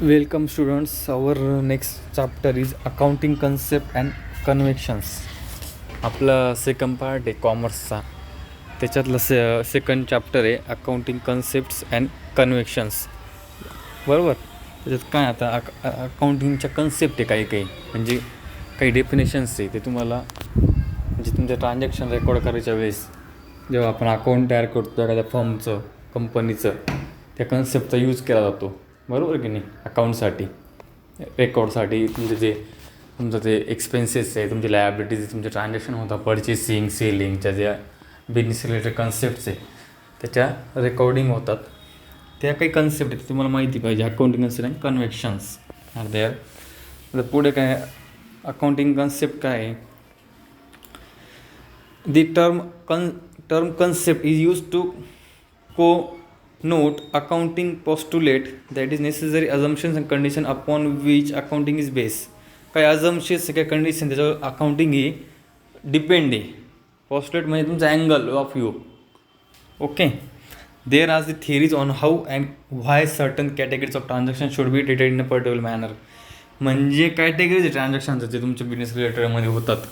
Welcome students. Our next chapter is accounting concept and conventions. आपला second part आहे कॉमर्सचा. त्याच्यातलं सेकंड चॅप्टर आहे अकाउंटिंग कन्सेप्ट्स अँड कन्व्हेन्शन्स. बरोबर. त्याच्यात काय आता अकाउंटिंगच्या कन्सेप्ट आहे काही काही, म्हणजे काही डेफिनेशन्स आहे ते तुम्हाला, म्हणजे तुमचं ट्रान्झॅक्शन रेकॉर्ड करायच्या वेळेस जेव्हा आपण अकाउंट तयार करतो एखाद्या फर्मचं, कंपनीचं, त्या कन्सेप्टचा यूज केला जातो. बरोबर की नाही. अकाउंटसाठी, रेकॉर्डसाठी तुमचं जे एक्सपेन्सेस आहे, तुमचे लायबिलिटीज, तुमचे ट्रान्झॅक्शन होता, पर्चेसिंग, सेलिंगच्या ज्या बिझनेस रिलेटेड कन्सेप्ट्स आहे त्याच्या रेकॉर्डिंग होतात. त्या काही कन्सेप्ट आहेत तुम्हाला माहिती पाहिजे. अकाउंटिंग कन्सेप्ट आणि कन्व्हेन्शन्स आर देअर. तर पुढे काय अकाउंटिंग कन्सेप्ट काय आहे. The term concept is used to connote accounting postulate, that is necessary assumptions and condition upon which accounting is based. काही assumptions काही कंडिशन त्याच्यावर अकाउंटिंग ही डिपेंड आहे. पोस्टुलेट म्हणजे तुमचा angle of view. Okay. There are the theories on how and why certain categories of transaction should be treated in a particular manner. म्हणजे categories ट्रान्झॅक्शनचं जे तुमच्या बिझनेस रिलेटेडमध्ये होतात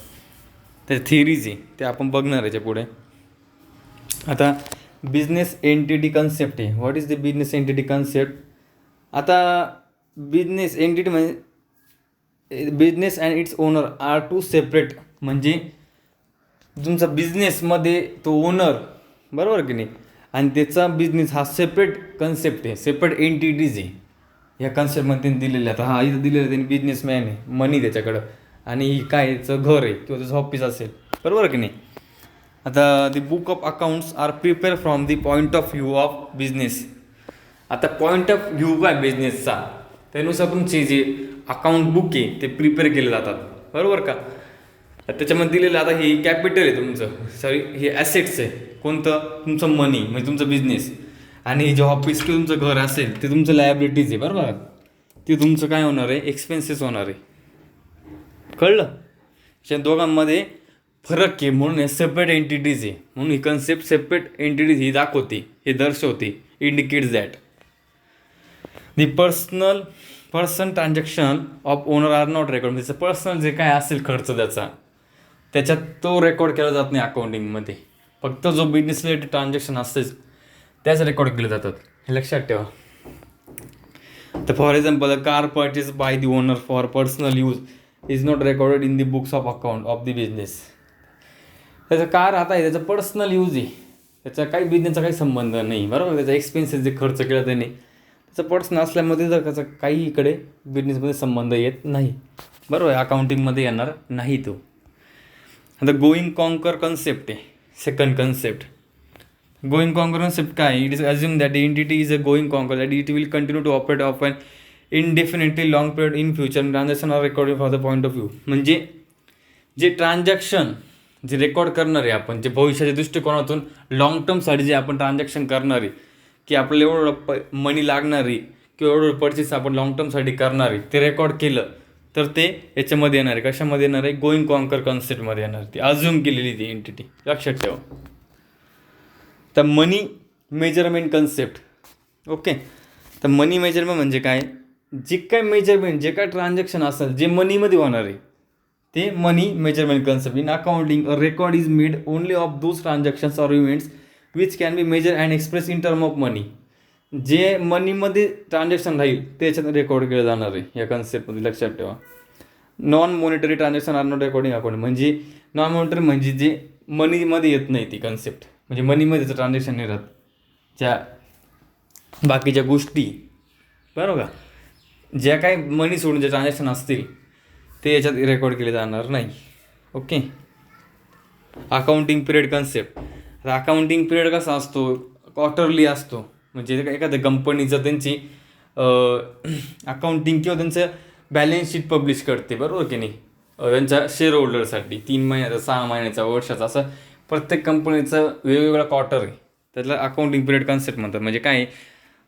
त्या थिअरीज आहे ते आपण बघणार याच्या पुढे. आता बिझनेस एंटिटी कन्सेप्ट आहे. What is the business entity concept. आता बिझनेस एंटिटी म्हणजे business and its owner are two separate. म्हणजे तुमचा बिझनेसमध्ये तो ओनर, बरोबर की नाही, आणि त्याचा बिझनेस हा सेपरेट कन्सेप्ट आहे, सेपरेट एंटिटीज आहे. ह्या कन्सेप्टमध्ये त्यांनी दिलेलं आहे. आता हा इथं दिलेलं आहे त्यांनी बिझनेसमॅन आहे, मनी त्याच्याकडं, आणि ही काय याचं घर आहे किंवा त्याचं ऑफिस असेल, बरोबर की नाही. आता the book of accounts are prepare from the point of view of business. आता पॉईंट ऑफ व्ह्यू काय बिझनेसचा, त्यानुसार तुमचे जे अकाउंट बुक आहे ते प्रिपेअर केले जातात, बरोबर का. त्याच्यामध्ये दिलेलं आता हे कॅपिटल आहे तुमचं, सॉरी हे ॲसेट्स आहे. कोणतं तुमचं मनी म्हणजे तुमचं बिझनेस, आणि हे जे ऑफिस किंवा तुमचं घर असेल ते तुमचं लायबिलिटीज आहे, बरोबर. ते तुमचं काय होणार आहे, एक्सपेन्सेस होणार आहे. कळलं. या दोघांमध्ये फरक आहे म्हणून हे सेपरेट एंटिटीज आहे. म्हणून ही कन्सेप्ट सेपरेट एंटिटीज ही दाखवते, हे दर्शवते, indicates that the person transaction of owner are not record. त्याचं पर्सनल जे काय असेल खर्च त्याच्यात तो रेकॉर्ड केला जात नाही अकाउंटिंगमध्ये. फक्त जो बिझनेस रिलेटेड ट्रान्झॅक्शन असते त्याच रेकॉर्ड केले जातात, हे लक्षात ठेवा. तर for example car purchase by the owner for personal use is not recorded in the books of account of the business. त्याचा कार आता आहे, त्याचा पर्सनल यूज आहे, त्याचा काही बिझनेसचा काही संबंध नाही, बरोबर. त्याचा एक्सपेन्सेस जे खर्च केला त्याने त्याचा पर्सनल असल्यामध्ये जर त्याचा काही इकडे बिझनेसमध्ये संबंध येत नाही, बरोबर. अकाउंटिंगमध्ये येणार नाही तो. आता गोईंग कॉन्कर कन्सेप्ट आहे second concept. Going concern concept काय. It is assume that the entity is a going concern, that it will continue to operate of an indefinitely long period in future transaction are recorded for the point of view. म्हणजे जे transaction जे record करणार आहे आपण, जे भविष्याच्या दृष्टिकोनातून long टर्मसाठी जे आपण ट्रान्झॅक्शन करणार आहे, की आपल्याला एवढं मनी लागणार आहे किंवा एवढं पर्चेस आपण लॉंग टर्मसाठी करणार आहे, ते रेकॉर्ड केलं तर ते याच्यामध्ये येणार आहे. कशामध्ये येणार आहे, गोईंग कॉन्कर कन्सेप्टमध्ये येणार. ती अज्युम केलेली ती एंटिटी, लक्षात ठेवा. तर मनी मेजरमेंट कन्सेप्ट. ओके. तर मनी मेजरमेंट म्हणजे काय, जे काय मेजरमेंट, जे काय ट्रान्झॅक्शन असेल जे मनीमध्ये होणार आहे ते money measurement concept. In accounting a record is made only of those transactions or events which can be measure and express in term of money. जे मनीमध्ये ट्रान्झॅक्शन राहील त्याच्यात रेकॉर्ड केलं जाणार आहे या कन्सेप्टमध्ये, लक्षात ठेवा. Non monetary transaction are not recording account. म्हणजे नॉन मॉनिटरी म्हणजे जे मनीमध्ये येत नाही ती कन्सेप्ट, म्हणजे मनीमध्ये त्याचं ट्रान्झॅक्शन नाही राहत, ज्या बाकीच्या गोष्टी, बरोबर, ज्या काही मनी सोडून जे ट्रान्झॅक्शन असतील ते याच्यात रेकॉर्ड केले जाणार नाही. ओके. Accounting period concept. आता अकाउंटिंग पिरियड कसा असतो, क्वार्टरली असतो. म्हणजे एखाद्या कंपनीचं त्यांची अकाउंटिंग किंवा त्यांचं बॅलन्स शीट पब्लिश करते, बरोबर की नाही, त्यांच्या शेअर होल्डरसाठी 3 महिन्याचा, 6 महिन्याचा, वर्षाचा, असं प्रत्येक कंपनीचं वेगवेगळा क्वार्टर आहे. त्याला अकाउंटिंग पिरियड कन्सेप्ट म्हणतात. म्हणजे काय,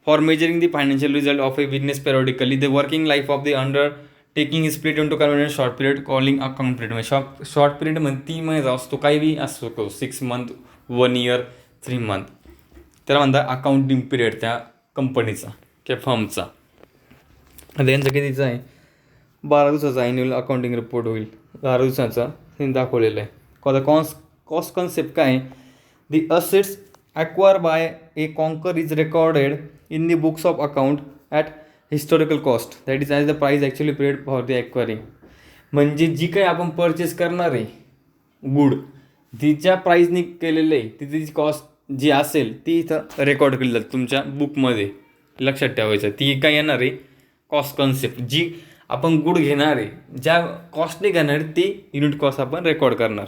for measuring the financial result of a business periodically the working life of the undertaking is split into converted short period calling account period. म्हणजे शॉर्ट पिरियड म्हणजे 3 महिन्याचा असतो, काही बी असतो, 6 मंथ, 1 इयर, 3 मंथ. त्याला म्हणतात अकाउंटिंग पिरियड त्या कंपनीचा किंवा फर्मचा. आता यांचं कितीचं आहे, 12 दिवसाचा ॲन्युअल अकाउंटिंग रिपोर्ट होईल, 12 दिवसाचा हे दाखवलेलं आहे. आता कॉस्ट कन्सेप्ट काय आहे, the assets acquire by a concern is recorded in the books of account at historical cost, that is as the price actually paid for the acquiring. म्हणजे जी काही आपण परचेस करणार आहे गुड, तिच्या प्राईजनी केलेलं आहे, तिची कॉस्ट जी असेल ती इथं रेकॉर्ड केली जाते तुमच्या बुकमध्ये. लक्षात ठेवायचं, ती काय येणार आहे कॉस्ट कन्सेप्ट. जी आपण गुड घेणार आहे, ज्या कॉस्टने घेणार आहे ती युनिट कॉस्ट आपण रेकॉर्ड करणार.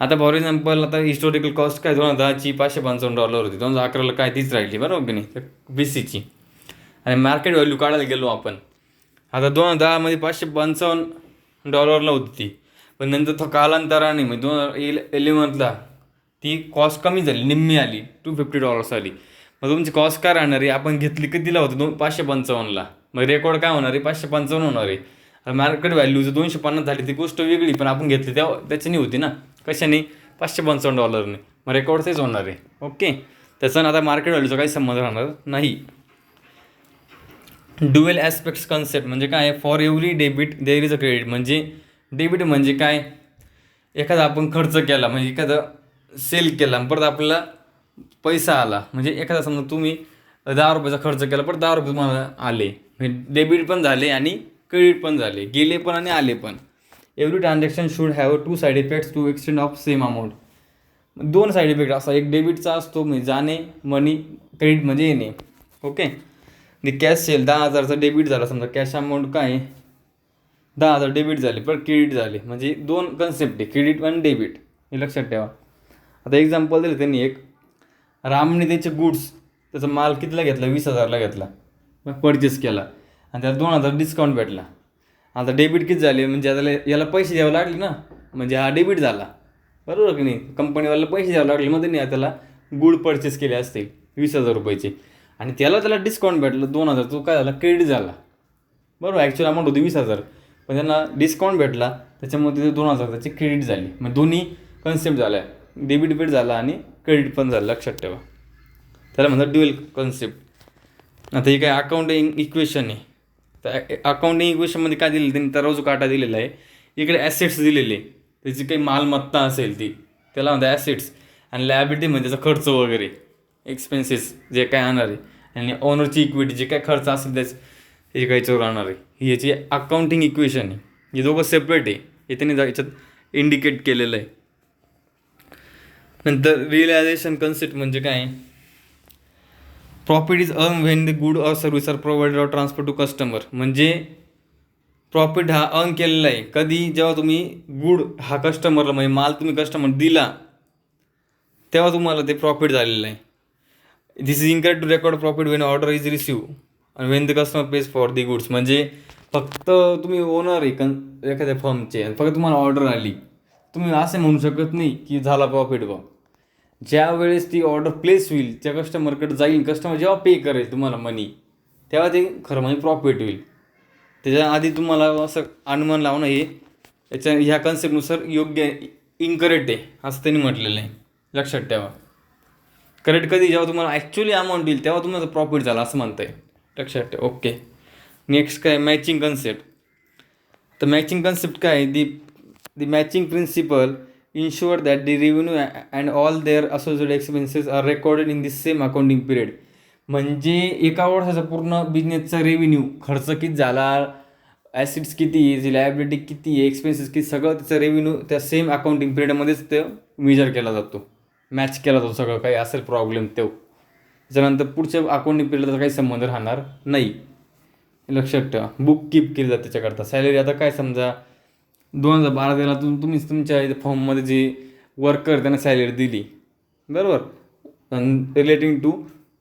आता फॉर एक्झाम्पल, आता हिस्टोरिकल कॉस्ट काय 2010ची $555 होती, 2011ला काय तीच राहिली, बरोबर की नाही, BCची. आणि मार्केट व्हॅल्यू काढायला गेलो आपण, आता 2010मध्ये $555 होती ती, पण नंतर कालांतराने म्हणजे 2011ला ती कॉस्ट कमी झाली, निम्मी आली, $250 आली. मग तुमची कॉस्ट काय राहणार आहे, आपण घेतली कितीला होतं 555ला, मग रेकॉर्ड काय होणार आहे 555 होणार आहे. मार्केट व्हॅल्यूचं 250 झाली ती गोष्ट वेगळी, पण आपण घेतली त्याच्यानी होती ना, कशाने $555, मग रेकॉर्ड तेच होणार आहे. ओके, त्याचा आता मार्केट व्हॅल्यूचा काही संबंध राहणार नाही. ड्युएल ॲस्पेक्ट्स कन्सेप्ट म्हणजे काय, for every debit there is a credit. म्हणजे डेबिट म्हणजे काय, एखादा आपण खर्च केला, म्हणजे एखादा सेल केला परत आपल्याला पैसा आला, म्हणजे एखादा समजा तुम्ही ₹10 खर्च केला परत ₹10 तुम्हाला आले, म्हणजे डेबिट पण झाले आणि क्रेडिट पण झाले, गेले पण आणि आले पण. Every transaction should have 2 side effects to extend of same amount. 2 side effect असा, एक डेबिटचा असतो म्हणजे जाणे मनी, क्रेडिट म्हणजे येणे. ओके, कॅश सेल 10,000चा डेबिट झाला, समजा कॅश अमाऊंट काय 10,000 डेबिट झाले पण क्रेडिट झाले, म्हणजे 2 कन्सेप्ट आहे, क्रेडिट आणि डेबिट, हे लक्षात ठेवा. आता एक्झाम्पल दिलं त्यांनी एक, रामने त्याचे गुड्स, त्याचा माल कितीला घेतला, 20,000ला घेतला, मग परचेस केला आणि त्याला 2,000 डिस्काउंट भेटला. आता डेबिट किती झाले, म्हणजे आता याला पैसे द्यावे लागले ना, म्हणजे हा डेबिट झाला, बरोबर की नाही, कंपनीवाल्याला पैसे द्यावे लागले, मग त्यांनी त्याला गुड परचेस केले असतील 20,000 आणि त्याला डिस्काउंट भेटलं 2,000, तो काय झाला क्रेडिट झाला, बरोबर. ॲक्च्युअल अमाऊंट होती 20,000, पण त्यांना डिस्काउंट भेटला त्याच्यामुळे तिथे 2,000 त्याची क्रेडिट झाली. मग दोन्ही कन्सेप्ट झाल्या, डेबिट पण झाला आणि क्रेडिट पण झालं, लक्षात ठेवा. त्याला म्हणतात ड्युएल कन्सेप्ट. आता हे काय अकाउंटिंग इक्वेशन आहे, तर अकाउंटिंग इक्वेशनमध्ये काय दिलेलं त्यांनी तराजू काटा दिलेला आहे, इकडे ॲसेट्स दिलेले, त्याची काही मालमत्ता असेल ती त्याला म्हणतात ॲसेट्स, आणि लायबिलिटी म्हणजे त्याचा खर्च वगैरे एक्सपेन्सेस जे काय येणार आहे, आणि ओनरची इक्विटी जे काय खर्च असेल त्याची काही चोर राहणार आहे. ही याची अकाउंटिंग इक्वेशन आहे, हे दोघं सेपरेट आहे, हे त्यांनी याच्यात इंडिकेट केलेलं आहे. नंतर रिअलायझेशन कन्सेप्ट म्हणजे काय, profit is earn when the good or service are provided or transfer to customer. म्हणजे प्रॉफिट हा अर्न केलेला आहे कधी, जेव्हा तुम्ही गुड हा कस्टमरला, म्हणजे माल तुम्ही कस्टमर दिला तेव्हा तुम्हाला ते प्रॉफिट झालेलं आहे. This is incorrect to record profit when order is receive आणि when the customer pays for the goods. म्हणजे फक्त तुम्ही ओनर आहे एखाद्या फर्मचे, फक्त तुम्हाला ऑर्डर आली, तुम्ही असे म्हणू शकत नाही की झाला प्रॉफिट बा. ज्या वेळेस ती ऑर्डर प्लेस होईल, त्या कस्टमरकडे जाईल, कस्टमर जेव्हा पे करेल तुम्हाला मनी, तेव्हा ते खरं म्हणजे प्रॉफिट होईल. त्याच्या आधी तुम्हाला असं अनुमान लावणं हे ह्या कन्सेप्टनुसार योग्य इनकरेक्ट आहे असं त्यांनी म्हटलेलं आहे, लक्षात ठेवा. करेक्ट कधी, जेव्हा तुम्हाला ॲक्च्युअली अमाऊंट येईल तेव्हा तुम्हाला प्रॉफिट झाला असं म्हणता येईल, लक्षात ठेवा. ओके, नेक्स्ट काय मॅचिंग कन्सेप्ट. तर मॅचिंग कन्सेप्ट काय, the matching principle ensure that the revenue and all their associated expenses are recorded in the same accounting period. म्हणजे एका वर्षाचा पूर्ण बिझनेसचा रेव्हेन्यू, खर्च किती झाला, ॲसिड्स किती आहे, लायबिलिटी किती आहे, एक्सपेन्सेस किती, सगळं त्याचा रेव्हेन्यू त्या सेम अकाउंटिंग पिरियडमध्येच ते मेजर केला जातो, मॅच केला जातो सगळं काही असेल प्रॉब्लेम तो. त्याच्यानंतर पुढच्या अकाउंटिंग पिरियडचा काही संबंध राहणार नाही, लक्षात ठेवा. बुक कीप केली जाते त्याच्याकरता. सॅलरी आता काय समजा 2012-13 तुम्हीच तुमच्या फॉर्ममध्ये जे वर्कर त्यांना सॅलरी दिली, बरोबर, relating to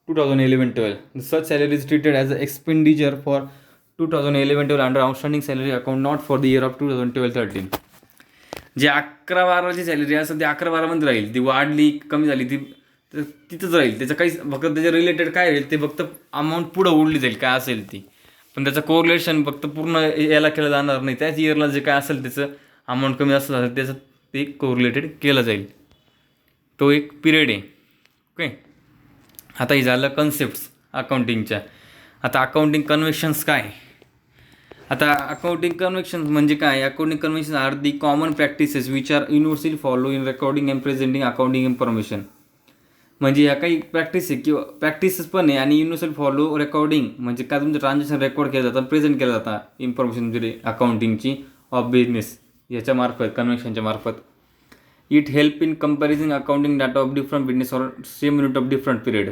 2011-12, such salary is treated as a expenditure for 2011-12 under outstanding salary account not for the year of 2012-13. जे 11-12ची सॅलरी असेल ती 11-12मध्ये राहील, ती वाढली कमी झाली ती तिथंच राहील, त्याचं काही फक्त त्याच्या रिलेटेड काय राहील ते फक्त अमाऊंट पुढं उडली जाईल काय असेल ती, पण त्याचं कोरिलेशन फक्त पूर्ण याला केलं जाणार नाही. त्याच इयरला जे काय असेल त्याचं अमाऊंट कमी असं त्याचं ते कोरिलेटेड केलं जाईल, तो एक पिरियड आहे. ओके, आता हे झालं कन्सेप्ट्स अकाउंटिंगच्या. आता अकाउंटिंग कन्व्हेन्शन्स काय? आता अकाउंटिंग कन्व्हेन्शन्स म्हणजे काय? Accounting conventions are the common practices which are universally follow in recording and presenting accounting information. म्हणजे ह्या काही प्रॅक्टिस आहे किंवा प्रॅक्टिसेस पण आहे आणि युनिव्हर्सल फॉलो रेकॉर्डिंग म्हणजे काय तुमचं ट्रान्झॅक्शन रेकॉर्ड केलं जातं, प्रेझेंट केलं जातं इन्फॉर्मेशन म्हणजे अकाउंटिंगची ऑफ बिझनेस याच्यामार्फत कन्व्हेन्शनच्या मार्फत. It help in comparing accounting data of different business or same unit of different period.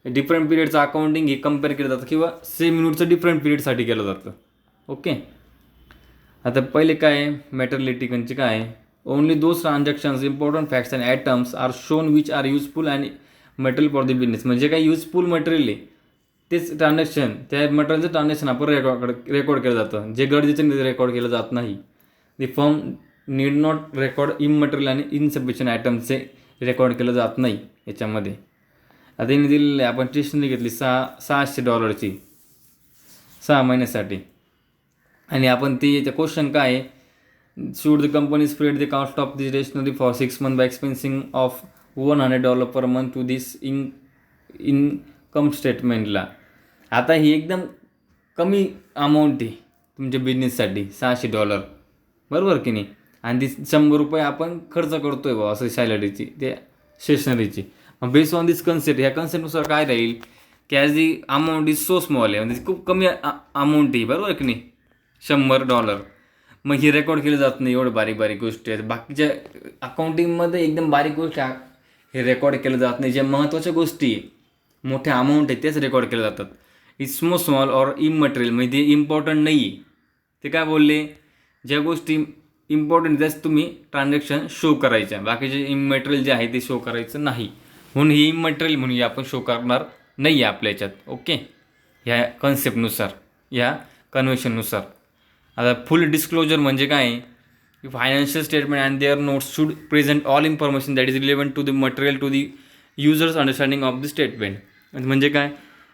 Different पिरियडचं अकाउंटिंग हे कम्पेअर केलं जातं किंवा सेम युनिटचं डिफरंट पिरियडसाठी केलं जातं. ओके. आता पहिले काय आहे मॅटरलिटिकनचे काय आहे? Only those transactions important facts and items are shown which are useful and material for the business. म्हणजे काय युजफुल मटेरियल आहे तेच ट्रान्झॅक्शन, त्या मटेरियलचं ट्रान्झॅक्शन आपण रेकॉर्ड केलं जातं. जे गरजेचं नाही ते रेकॉर्ड केलं जात नाही. दी firm need not record immaterial आणि इनसफिशियंट आयटम्सचे रेकॉर्ड केलं जात नाही याच्यामध्ये. आता यांनी दिलेलं आहे आपण स्टेशनरी घेतली $600 6 महिन्यासाठी आणि आपण ती याचं क्वेश्चन काय आहे? Should the company spread the cost of the stationery for 6 months by expensing of $100 per month to this income स्टेटमेंटला. आता ही एकदम कमी अमाऊंट आहे तुमच्या बिझनेससाठी $600 बरोबर की नाही. आणि ती $100 आपण खर्च करतो आहे बा असं सॅलरीची त्या स्टेशनरीची. मग बेस ऑन दिस कन्सेप्ट ह्या कन्सेप्टनुसार काय राहील की as the amount is so small आहे म्हणजे खूप कमी अमाऊंट आहे बरोबर की नाही $100. मग ही रेकॉर्ड केलं जात नाही. एवढं बारीक बारीक गोष्टी आहेत बाकीच्या अकाउंटिंगमध्ये एकदम बारीक गोष्टी हे रेकॉर्ड केलं जात नाही. ज्या महत्त्वाच्या गोष्टी मोठ्या अमाऊंट आहेत तेच रेकॉर्ड केल्या जातात. इट्स स्मॉल ऑर इमटेरियल म्हणजे ते इम्पॉर्टंट नाही आहे. ते काय बोलले ज्या गोष्टी इम्पॉर्टंट त्याच तुम्ही ट्रान्झॅक्शन शो करायच्या, बाकीचे इमटेरियल जे आहे ते शो करायचं नाही. म्हणून ही इमटेरियल म्हणून आपण शो करणार नाही आहे आपल्या याच्यात. ओके. ह्या कन्सेप्टनुसार या कन्व्हेन्शननुसार. आता फुल डिस्क्लोजर म्हणजे काय? Financial statement and their notes should present all information that is relevant to the material to the users understanding of the statement. म्हणजे काय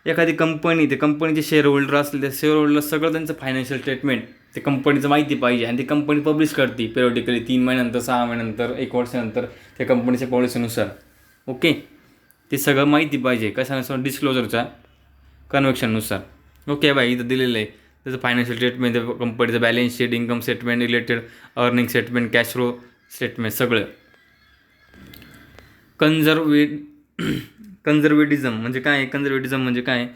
एखादी कंपनी ते कंपनीचे शेअर होल्डर असले त्या शेअर होल्डरला सगळं त्यांचं फायनान्शियल स्टेटमेंट ते कंपनीचं माहिती पाहिजे आणि ती कंपनी पब्लिश करते पिरियडिकली 3 महिन्यानंतर 6 महिन्यानंतर 1 वर्षानंतर त्या कंपनीच्या पॉलिसीनुसार. ओके. ते सगळं माहिती पाहिजे कशानुसार डिस्क्लोजरच्या कन्व्हेन्शननुसार. ओके बाई इथं दिलेलं आहे त्याचं फायनान्शियल स्टेटमेंट कंपनीचं balance sheet income statement related earning statement cash flow statement सगळं. कन्झर्वेटिझम म्हणजे काय? कन्झर्वेटिझम म्हणजे काय?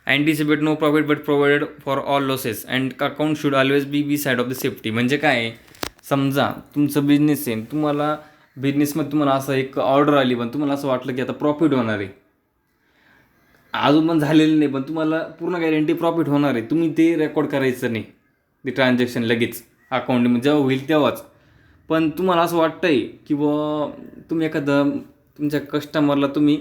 Anticipate no profit but provided for all losses and account should always be side of the safety. म्हणजे काय समजा तुमचं बिझनेस आहे तुम्हाला बिझनेसमध्ये तुम्हाला असं एक ऑर्डर आली पण तुम्हाला असं वाटलं की आता प्रॉफिट होणार आहे अजून पण झालेलं नाही पण तुम्हाला पूर्ण गॅरंटी प्रॉफिट होणार आहे. तुम्ही ते रेकॉर्ड करायचं नाही ते ट्रान्झॅक्शन लगेच अकाउंटमध्ये जेव्हा होईल तेव्हाच. पण तुम्हाला असं वाटतं आहे की बुवा तुम्ही एखादं तुमच्या कस्टमरला तुम्ही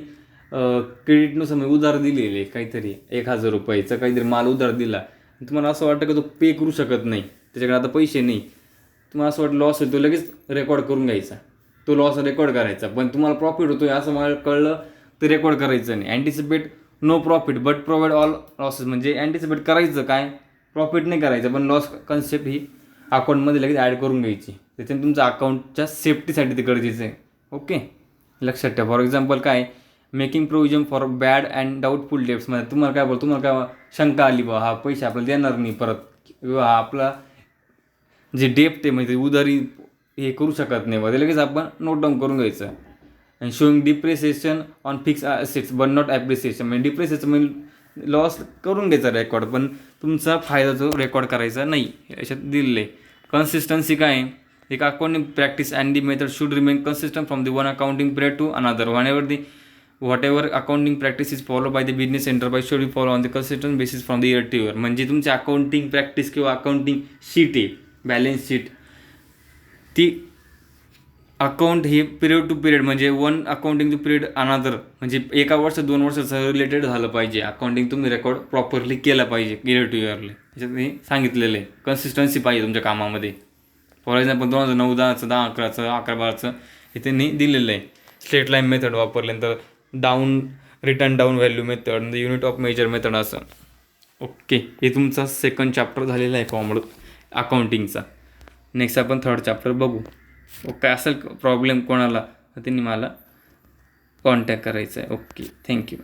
क्रेडिटनुसार मी उधार दिलेले काहीतरी $1,000 काहीतरी माल उधार दिला तुम्हाला असं वाटतं की तो पे करू शकत नाही त्याच्याकडे आता पैसे नाही. तुम्हाला असं वाटतं लॉस होतो लगेच रेकॉर्ड करून घ्यायचा तो लॉस रेकॉर्ड करायचा. पण तुम्हाला प्रॉफिट होतो आहे असं मला कळलं ते रेकॉर्ड करायचं नाही. Anticipate no profit but provide all losses म्हणजे अँटिसिपेट करायचं काय प्रॉफिट नाही करायचं पण लॉस कन्सेप्ट ही अकाउंटमध्ये लगेच ॲड करून घ्यायची. त्याच्याने तुमच्या अकाउंटच्या सेफ्टीसाठी ते गरजेचं आहे. ओके. लक्षात ठेवा. फॉर एक्झाम्पल काय making provision for bad and doubtful डेट्समध्ये तुम्हाला काय शंका आली बा हा पैसे आपल्याला देणार नाही परत किंवा आपला जे डेप्ट आहे म्हणजे उधारी हे करू शकत नाही बा ते लगेच आपण नोट डाऊन करून घ्यायचं. आणि showing depreciation on fix assets but not appreciation म्हणजे डिप्रिसिएशन म्हणजे लॉस करून घ्यायचा रेकॉर्ड पण तुमचा फायदा जो रेकॉर्ड करायचा नाही याच्यात दिलेलं आहे. कन्सिस्टन्सी काय आहे एक accounting practice and the method should remain consistent from the one accounting period to another whatever accounting practice is followed by the business enterprise should be followed on the consistent basis from the year to year. म्हणजे तुमची accounting practice किंवा accounting sheet आहे balance sheet ती account हे period to period म्हणजे one accounting to period अनादर म्हणजे 1 वर्ष 2 वर्षाचं रिलेटेड झालं पाहिजे. अकाउंटिंग तुम्ही रेकॉर्ड प्रॉपरली केलं पाहिजे इयर टू इयरली त्याच्यात हे सांगितलेलं आहे. कन्सिस्टन्सी पाहिजे तुमच्या कामामध्ये. फॉर एक्झाम्पल 2009, 10चं 10, 11चं 11, 12चं हे त्यांनी दिलेलं आहे. स्ट्रेट लाईन मेथड वापरल्यानंतर return down value method unit of measure method असं. ओके. हे तुमचा सेकंड चॅप्टर झालेला आहे अकाउंटिंगचा. नेक्स्ट आपण थर्ड चॅप्टर बघू. ओके. असेल प्रॉब्लेम कोणाला त्यांनी मला कॉन्टॅक्ट करायचा आहे. ओके. थँक्यू.